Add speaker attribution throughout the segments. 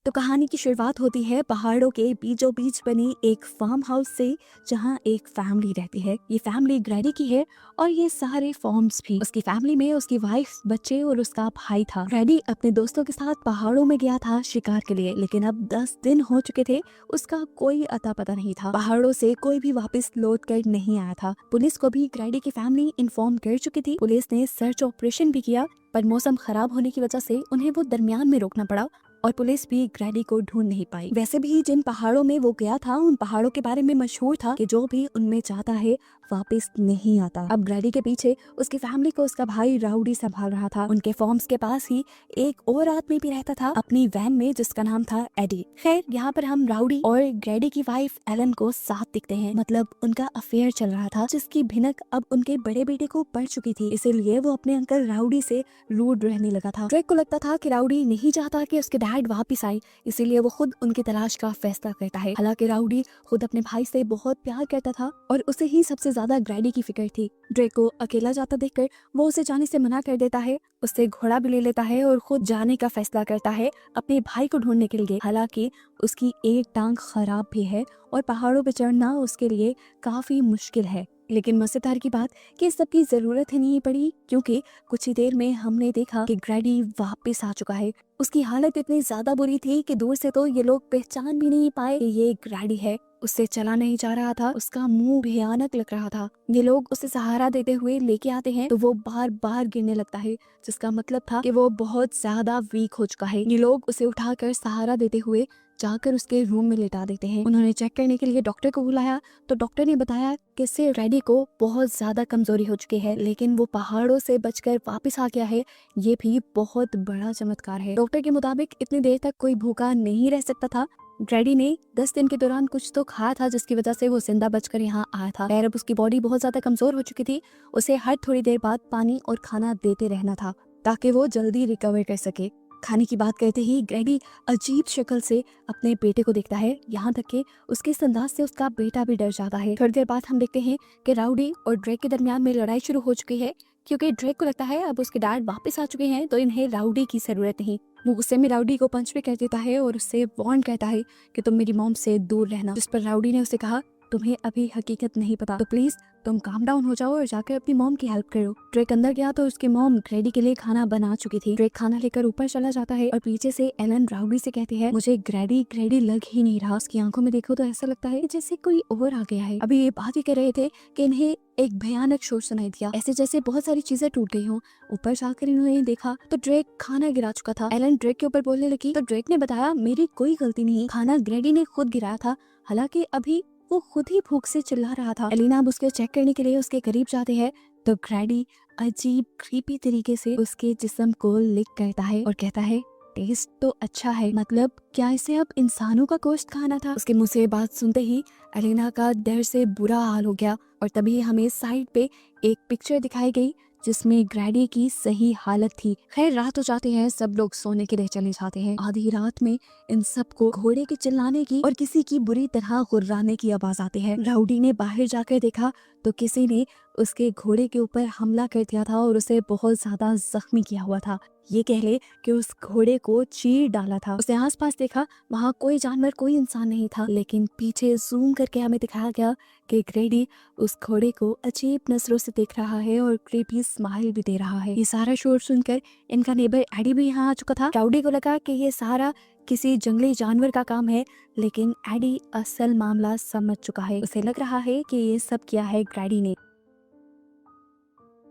Speaker 1: तो कहानी की शुरुआत होती है पहाड़ों के बीचों बीच बनी एक फार्म हाउस से, जहाँ एक फैमिली रहती है। ये फैमिली ग्रैडी की है और ये सारे फॉर्म्स भी। उसकी फैमिली में उसकी वाइफ, बच्चे और उसका भाई था। ग्रैडी अपने दोस्तों के साथ पहाड़ों में गया था शिकार के लिए, लेकिन अब 10 दिन हो चुके थे, उसका कोई अता पता नहीं था। पहाड़ों से कोई भी वापस लौट कर नहीं आया था। पुलिस को भी ग्रैडी की फैमिली इन्फॉर्म कर चुकी थी। पुलिस ने सर्च ऑपरेशन भी किया, पर मौसम खराब होने की वजह से उन्हें वो दरमियान में रोकना पड़ा और पुलिस भी ग्रैडी को ढूंढ नहीं पाई। वैसे भी जिन पहाड़ों में वो गया था, उन पहाड़ों के बारे में मशहूर था कि जो भी उनमें जाता है वापस नहीं आता। अब ग्रैडी के पीछे उसकी फैमिली को उसका भाई राउडी संभाल रहा था। उनके फॉर्म्स के पास ही एक और आदमी भी रहता था अपनी वैन में, जिसका नाम था एडी। खैर, यहाँ पर हम राउडी और ग्रैडी की वाइफ एलन को साथ दिखते हैं। मतलब उनका अफेयर चल रहा था, जिसकी भिनक अब उनके बड़े बेटे को पड़ चुकी थी। इसीलिए वो अपने अंकल राउडी से रूड रहने लगा था। ड्रेक को लगता था कि राउडी नहीं चाहता कि उसके डैड वापस आए, इसीलिए वो खुद उनकी तलाश का फैसला करता है। हालांकि राउडी खुद अपने भाई से बहुत प्यार करता था और उसे ही सबसे ज्यादा ग्रैडी की फिक्र थी। ड्रेक को अकेला जाता देखकर वो उसे जाने से मना कर देता है, उससे घोड़ा भी ले लेता है और खुद जाने का फैसला करता है अपने भाई को ढूंढने के लिए। हालांकि उसकी एक टांग खराब भी है और पहाड़ों पर चढ़ना उसके लिए काफी मुश्किल है। लेकिन मजेदार की बात कि इस सब की जरूरत ही नहीं पड़ी, क्योंकि कुछ ही देर में हमने देखा कि ग्रैडी वापस आ चुका है। उसकी हालत इतनी ज्यादा बुरी थी कि दूर से तो ये लोग पहचान भी नहीं पाए कि ये ग्रैडी है। उससे चला नहीं जा रहा था, उसका मुंह भयानक लग रहा था। ये लोग उसे सहारा देते हुए लेके आते हैं तो वो बार बार गिरने लगता है, जिसका मतलब था कि वो बहुत ज्यादा वीक हो चुका है। ये लोग उसे उठाकर सहारा देते हुए जाकर उसके रूम में लेटा देते हैं। उन्होंने चेक करने के लिए डॉक्टर को बुलाया तो डॉक्टर ने बताया कि इससे ग्रैडी को बहुत ज्यादा कमजोरी हो चुकी है, लेकिन वो पहाड़ों से बचकर वापस आ गया है, ये भी बहुत बड़ा चमत्कार है। डॉक्टर के मुताबिक इतनी देर तक कोई भूखा नहीं रह सकता था। ग्रैडी ने 10 दिन के दौरान कुछ तो खाया था, जिसकी वजह से वो जिंदा बचकर यहाँ आया था। खैर, अब उसकी बॉडी बहुत ज्यादा कमजोर हो चुकी थी। उसे हर थोड़ी देर बाद पानी और खाना देते रहना था ताकि वो जल्दी रिकवर कर सके। खाने की बात करते ही ग्रैडी अजीब शक्ल से अपने बेटे को देखता है, यहाँ तक कि उसके इस अंदाज से उसका बेटा भी डर जाता है। थोड़ी देर बाद हम देखते हैं कि राउडी और ड्रेक के दरमियान में लड़ाई शुरू हो चुकी है, क्योंकि ड्रेक को लगता है अब उसके डैड वापस आ चुके हैं तो इन्हें राउडी की जरूरत नहीं। वो गुस्से में राउडी को पंच भी कर देता है और उससे वार्न कहता है कि तुम मेरी मॉम से दूर रहना। जिस पर राउडी ने उसे कहा, तुम्हें अभी हकीकत नहीं पता, तो प्लीज तुम काम डाउन हो जाओ और जाकर अपनी मॉम की हेल्प करो। ड्रेक अंदर गया तो उसकी मॉम ग्रैडी के लिए खाना बना चुकी थी। ड्रेक खाना लेकर ऊपर चला जाता है और पीछे से एलन राउडी से कहती है, मुझे ग्रैडी ग्रैडी लग ही नहीं रहा। उसकी आंखों में देखो तो ऐसा लगता है जैसे कोई और आ गया है। अभी ये बात ही कर रहे थे कि इन्हें एक भयानक शोर सुनाई दिया, ऐसे जैसे बहुत सारी चीजें टूट गई हों। ऊपर जाकर इन्होंने देखा तो ड्रेक खाना गिरा चुका था। एलन ड्रेक के ऊपर बोलने लगी तो ड्रेक ने बताया, मेरी कोई गलती नहीं, खाना ग्रैडी ने खुद गिराया था। हालांकि अभी वो खुद ही भूख से चिल्ला रहा था। एलिना अब उसके चेक करने के लिए उसके करीब जाते हैं तो ग्रैडी अजीब क्रीपी तरीके से उसके जिस्म को लिक करता है और कहता है, टेस्ट तो अच्छा है, मतलब क्या इसे अब इंसानों का गोश्त खाना था? उसके मुंह से बात सुनते ही एलिना का डर से बुरा हाल हो गया और तभी हमें साइड पे एक पिक्चर दिखाई गई जिसमें ग्रैडी की सही हालत थी। खैर, रात हो जाते हैं, सब लोग सोने के लिए चले जाते हैं। आधी रात में इन सबको घोड़े के चिल्लाने की और किसी की बुरी तरह गुर्राने की आवाज आती है। राउडी ने बाहर जाकर देखा तो किसी ने उसके घोड़े के ऊपर हमला कर दिया था और उसे बहुत ज्यादा जख्मी किया हुआ था। ये कह ले कि उस घोड़े को चीर डाला था। उसने आसपास देखा, वहाँ कोई जानवर, कोई इंसान नहीं था, लेकिन पीछे जूम करके हमें दिखाया गया कि ग्रैडी उस घोड़े को अजीब नजरों से देख रहा है और क्रीपी स्माइल भी दे रहा है। ये सारा शोर सुनकर इनका नेबर एडी भी यहाँ आ चुका था। राउडी को लगा कि ये सारा किसी जंगली जानवर का काम है, लेकिन एडी असल मामला समझ चुका है। उसे लग रहा है कि ये सब किया है ग्रैडी ने।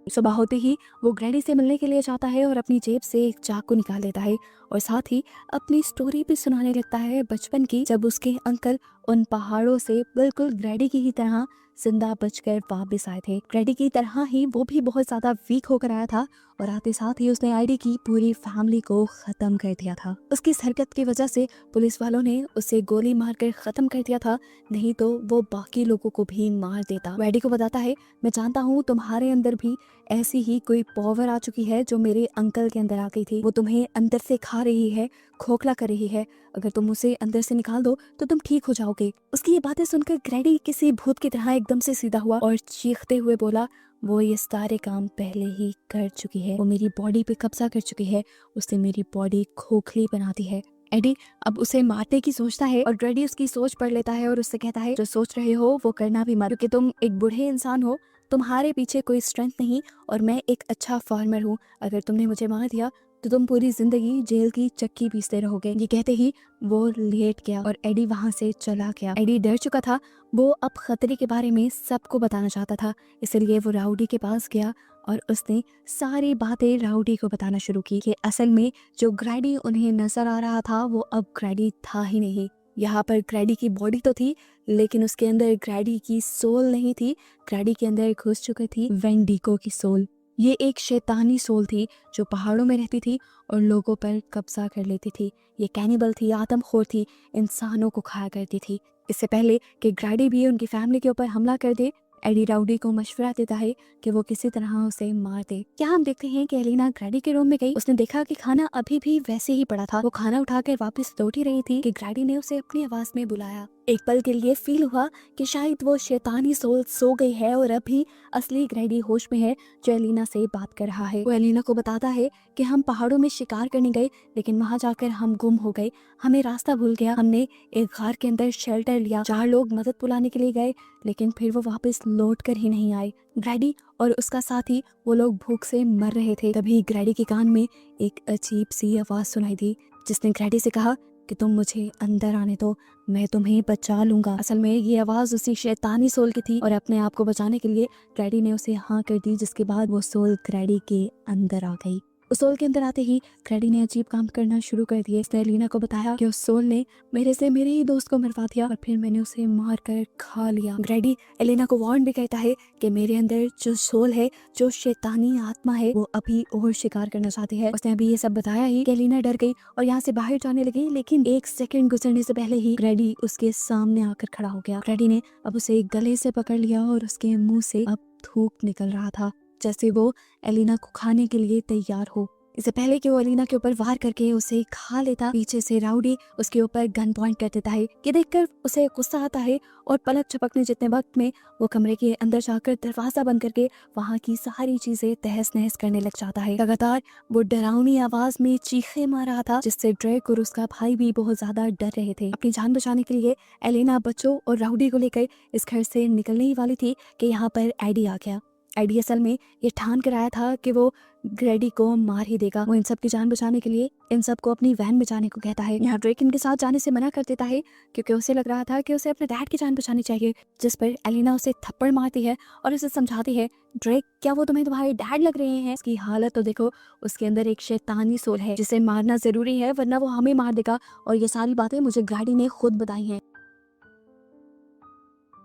Speaker 1: सुबह होते ही वो ग्रैडी से मिलने के लिए जाता है और अपनी जेब से एक चाकू निकाल लेता है और साथ ही अपनी स्टोरी भी सुनाने लगता है बचपन की, जब उसके अंकल उन पहाड़ों से बिल्कुल ग्रैडी की ही तरह जिंदा बचकर वापस आए थे। ग्रैडी की तरह ही वो भी बहुत ज्यादा वीक होकर आया था और आते साथ ही उसने आईडी की पूरी फैमिली को खत्म कर दिया था। उसकी इस हरकत की वजह से पुलिस वालों ने उसे गोली मारकर खत्म कर दिया था, नहीं तो वो बाकी लोगों को भी मार देता। एडी को बताता है, मैं जानता हूँ तुम्हारे अंदर भी ऐसी ही कोई पावर आ चुकी है जो मेरे अंकल के अंदर आ गई थी। वो तुम्हें अंदर से खा रही है, खोखला कर रही है। अगर तुम उसे अंदर से निकाल दो तो तुम ठीक हो जाओगे। उसकी ये बातें सुनकर ग्रैडी किसी भूत की तरह एकदम से सीधा हुआ और चीखते हुए बोला, वो ये सारे काम पहले ही कर चुकी है, वो मेरी बॉडी पे कब्जा कर चुकी है, उसने मेरी बॉडी खोखली बना दी है। एडी अब उसे मारने की सोचता है और ग्रैडी उसकी सोच पढ़ लेता है और उससे कहता है जो सोच रहे हो वो करना भी मत, क्योंकि तुम एक बूढ़े इंसान हो, तुम्हारे पीछे कोई स्ट्रेंथ नहीं और मैं एक अच्छा फार्मर हूँ। अगर तुमने मुझे मार दिया तो तुम पूरी जिंदगी जेल की चक्की पीसते रहोगे। ये कहते ही वो लेट गया और एडी वहां से चला गया। एडी डर चुका था, वो अब खतरे के बारे में सबको बताना चाहता था, इसलिए वो राउडी के पास गया और उसने सारी बातें राउडी को बताना शुरू की कि असल में जो ग्रैडी उन्हें नजर आ रहा था वो अब ग्रैडी था ही नहीं। यहाँ पर ग्रैडी की बॉडी तो थी लेकिन उसके अंदर ग्रैडी की सोल नहीं थी। ग्रैडी के अंदर घुस चुकी थी वेंडिगो की सोल। ये एक शैतानी सोल थी जो पहाड़ों में रहती थी और लोगों पर कब्जा कर लेती थी। ये कैनिबल थी, आदमखोर थी, इंसानों को खाया करती थी। इससे पहले कि ग्रैडी भी उनकी फैमिली के ऊपर हमला कर दे, एडी राउडी को मशवरा देता है कि वो किसी तरह उसे मार दे। क्या हम देखते हैं कि एलिना ग्रैडी के रूम में गई, उसने देखा कि खाना अभी भी वैसे ही पड़ा था। वो खाना उठाकर वापस लौट ही रही थी कि ग्रैडी ने उसे अपनी आवाज में बुलाया। एक पल के लिए फील हुआ कि शायद वो शैतानी सोल सो गई है और अभी असली ग्रैडी होश में है जो एलिना से बात कर रहा है। वो एलिना को बताता है कि हम पहाड़ों में शिकार करने गए लेकिन वहां जाकर हम गुम हो गए, हमें रास्ता भूल गया। हमने एक घर के अंदर शेल्टर लिया, 4 लोग मदद बुलाने के लिए गए लेकिन फिर वो वापस लौट कर ही नहीं आए। ग्रैडी और उसका साथी वो लोग भूख से मर रहे थे। तभी ग्रैडी के कान में एक अजीब सी आवाज सुनाई दी जिसने ग्रैडी से कहा कि तुम मुझे अंदर आने दो, मैं तुम्हें बचा लूंगा। असल में ये आवाज उसी शैतानी सोल की थी और अपने आप को बचाने के लिए ग्रैडी ने उसे हाँ कर दी, जिसके बाद वो सोल ग्रैडी के अंदर आ गई। उस सोल के अंदर आते ही ग्रैडी ने अजीब काम करना शुरू कर दिए। इसने एलिना को बताया कि उस सोल ने मेरे ही दोस्त को मरवा दिया और फिर मैंने उसे मार कर खा लिया। ग्रैडी एलिना को वार्न भी कहता है कि मेरे अंदर जो सोल है, जो शैतानी आत्मा है, वो अभी और शिकार करना चाहती है। उसने अभी ये सब बताया ही कि एलिना डर गई और यहाँ से बाहर जाने लगी, लेकिन 1 सेकंड गुजरने से पहले ही ग्रैडी उसके सामने आकर खड़ा हो गया। ग्रैडी ने अब उसे गले से पकड़ लिया और उसके मुंह से अब थूक निकल रहा था, जैसे वो एलिना को खाने के लिए तैयार हो। इससे पहले कि वो एलिना के ऊपर वार करके उसे खा लेता, पीछे से राउडी उसके ऊपर गन पॉइंट कर देता है। ये देखकर उसे गुस्सा आता है और पलक झपकने जितने वक्त में वो कमरे के अंदर जाकर दरवाजा बंद करके वहाँ की सारी चीजें तहस नहस करने लग जाता है। लगातार वो डरावनी आवाज में चीखे मार रहा था, जिससे ड्रेक और उसका भाई भी बहुत ज्यादा डर रहे थे। अपनी जान बचाने के लिए एलिना बच्चों और राउडी को लेकर इस घर से निकलने ही वाली थी कि यहाँ पर एडी आ गया। एडी असल में ये ठान कर आया था कि वो ग्रैडी को मार ही देगा। वो इन सब की जान बचाने के लिए इन सब को अपनी वैन में जाने को कहता है। यहाँ ड्रेक इनके साथ जाने से मना कर देता है क्योंकि उसे लग रहा था कि उसे अपने डैड की जान बचानी चाहिए, जिस पर एलिना उसे थप्पड़ मारती है और उसे समझाती है, ड्रेक क्या वो तुम्हें तुम्हारे डैड लग रहे हैं? उसकी हालत तो देखो, उसके अंदर एक शैतानी सोल है जिसे मारना जरूरी है वरना वो हमें मार देगा, और ये सारी बातें मुझे ग्रैडी ने खुद बताई हैं।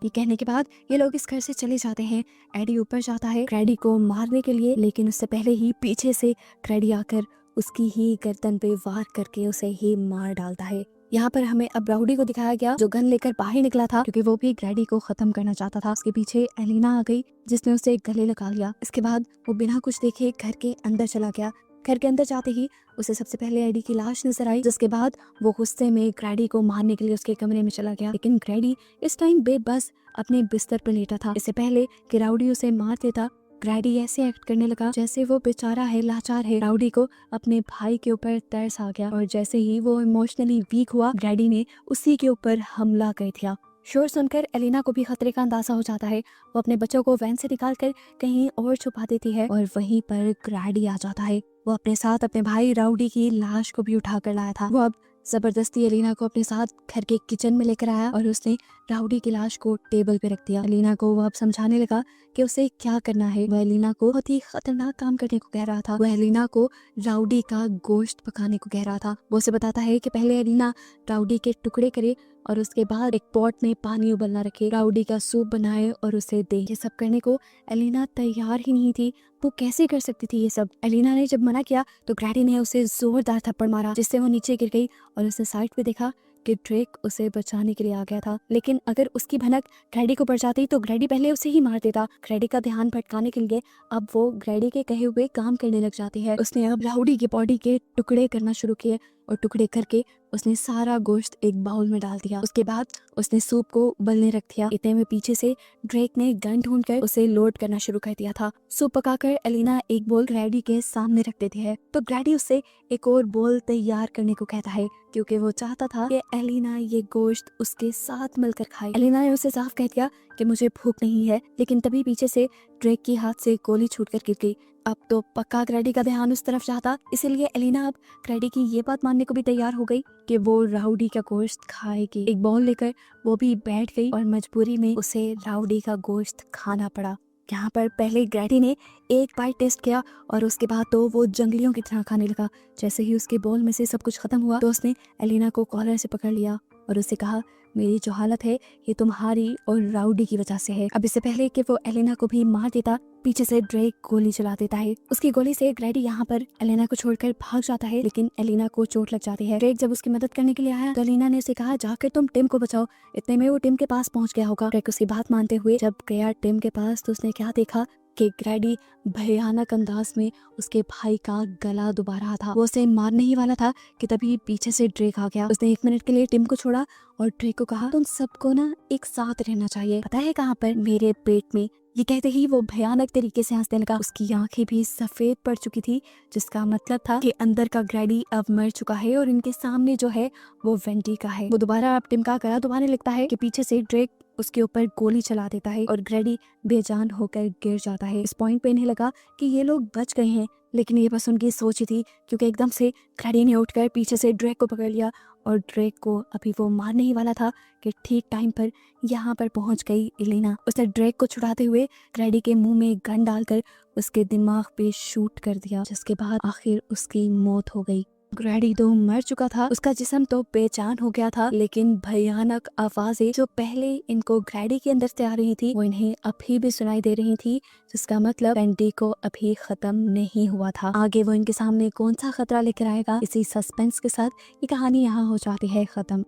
Speaker 1: ये कहने के बाद ये लोग इस घर से चले जाते हैं। एडी ऊपर जाता है ग्रैडी को मारने के लिए, लेकिन उससे पहले ही पीछे से ग्रैडी आकर उसकी ही गर्दन पे वार करके उसे ही मार डालता है। यहाँ पर हमें अब राउडी को दिखाया गया जो गन लेकर बाहर निकला था क्योंकि वो भी ग्रैडी को खत्म करना चाहता था। उसके पीछे एलिना आ गई जिसने उसे गले लगा लिया। इसके बाद वो बिना कुछ देखे घर के अंदर चला गया। घर के अंदर जाते ही उसे सबसे पहले एडी की लाश नजर आई, जिसके बाद वो गुस्से में ग्रैडी को मारने के लिए उसके कमरे में चला गया। लेकिन ग्रैडी इस टाइम बेबस अपने बिस्तर पर लेटा था। इससे पहले कि राउडी उसे मार देता, ग्रैडी ऐसे एक्ट करने लगा जैसे वो बेचारा है, लाचार है। राउडी को अपने भाई के ऊपर तरस आ गया और जैसे ही वो इमोशनली वीक हुआ, ग्रैडी ने उसी के ऊपर हमला कर दिया। शोर सुनकर एलिना को भी खतरे का अंदाजा हो जाता है। वो अपने बच्चों को वैन से निकालकर कहीं और छुपा देती है और वहीं पर ग्रैडी आ जाता है। वो अपने साथ अपने भाई राउडी की लाश को भी उठा कर लाया था। वो अब जबरदस्ती एलिना को अपने साथ घर के किचन में लेकर आया और उसने राउडी की लाश को टेबल पे रख दिया। एलिना को वो अब समझाने लगा कि उसे क्या करना है। वो एलिना को बहुत ही खतरनाक काम करने को कह रहा था। वो एलिना को राउडी का गोश्त पकाने को कह रहा था। वो उसे बताता है कि पहले एलिना राउडी के टुकड़े करे और उसके बाद एक पॉट में पानी उबलना रखे, राउडी का सूप बनाए और उसे दे। ये सब करने को एलिना तैयार ही नहीं थी। वो कैसे कर सकती थी ये सब? एलिना ने जब मना किया तो ग्रैडी ने उसे जोरदार थप्पड़ मारा, जिससे वो नीचे गिर गई और उसने साइड पे देखा कि ड्रेक उसे बचाने के लिए आ गया था। लेकिन अगर उसकी भनक ग्रैडी को पड़ जाती तो ग्रैडी पहले उसे ही मार देता। ग्रैडी का ध्यान भटकाने के लिए अब वो ग्रैडी के कहे हुए काम करने लग जाती है। उसने अब राउडी की बॉडी के टुकड़े करना शुरू किए और टुकड़े करके उसने सारा गोश्त एक बाउल में डाल दिया। उसके बाद उसने सूप को उबलने रख दिया। इतने में पीछे से ड्रेक ने गन ढूंढकर उसे लोड करना शुरू कर दिया था। सूप पकाकर एलिना एक बोल ग्रैडी के सामने रख देती है तो ग्रैडी उससे एक और बोल तैयार करने को कहता है, क्योंकि वो चाहता था कि एलिना ये गोश्त उसके साथ मिलकर खाए। एलिना ने उसे साफ कह दिया कि मुझे भूख नहीं है, लेकिन तभी पीछे से ड्रेक के हाथ से गोली छूटकर गिर गई। अब तो पक्का ग्रैडी का ध्यान उस तरफ जाता, इसीलिए एलिना अब ग्रैडी की ये बात मानने को भी तैयार हो गई कि वो राउडी का गोश्त खाएगी। एक बॉल लेकर वो भी बैठ गई और मजबूरी में उसे राउडी का गोश्त खाना पड़ा। यहाँ पर पहले ग्रैडी ने एक बाइट टेस्ट किया और उसके बाद तो वो जंगलियों की तरह खाने लगा। जैसे ही उसके बॉल में से सब कुछ खत्म हुआ तो उसने एलिना को कॉलर से पकड़ लिया और उससे कहा, मेरी जो हालत है ये तुम्हारी और राउडी की वजह से है। अब इससे पहले कि वो एलिना को भी मार देता, पीछे से ड्रेक गोली चला देता है। उसकी गोली से ग्रैडी यहाँ पर एलिना को छोड़कर भाग जाता है, लेकिन एलिना को चोट लग जाती है। ड्रेक जब उसकी मदद करने के लिए आया तो एलिना ने उसे कहा, जाकर तुम टिम को बचाओ। इतने में वो टिम के पास पहुंच गया होगा। ड्रेक उसकी बात मानते हुए जब गया टिम के पास तो उसने क्या देखा कि ग्रैडी भयानक अंदाज में उसके भाई का गला दुबा रहा था। वो उसे मारने ही वाला था कि तभी पीछे से ड्रेक आ गया। उसने 1 मिनट के लिए टिम को छोड़ा और ड्रेक को कहा, तुम सबको ना एक साथ रहना चाहिए, पता है कहाँ पर? मेरे पेट में। ये कहते ही वो भयानक तरीके से हंसने लगा। उसकी आंखें भी सफेद पड़ चुकी थी, जिसका मतलब था कि अंदर का ग्रैडी अब मर चुका है और इनके सामने जो है वो वेंडी का है। वो दोबारा अब टिम का गला दबाने लगता है कि पीछे से ड्रेक उसके ऊपर गोली चला देता है और ग्रैडी बेजान होकर गिर जाता है। इस पॉइंट पे इन्हें लगा कि ये लोग बच गए हैं, लेकिन ये बस उनकी सोच ही थी, क्योंकि एकदम से ग्रैडी ने उठकर पीछे से ड्रेक को पकड़ लिया और ड्रेक को अभी वो मारने ही वाला था कि ठीक टाइम पर यहाँ पर पहुंच गई एलिना। उसने ड्रेक को छुड़ाते हुए ग्रैडी के मुंह में गन डालकर उसके दिमाग पे शूट कर दिया, जिसके बाद आखिर उसकी मौत हो गई। ग्रैडी तो मर चुका था, उसका जिस्म तो बेजान हो गया था, लेकिन भयानक आवाजें जो पहले इनको ग्रैडी के अंदर से आ रही थी वो इन्हें अभी भी सुनाई दे रही थी, जिसका मतलब वेंडी को अभी खत्म नहीं हुआ था। आगे वो इनके सामने कौन सा खतरा लेकर आएगा, इसी सस्पेंस के साथ ये कहानी यहाँ हो जाती है खत्म।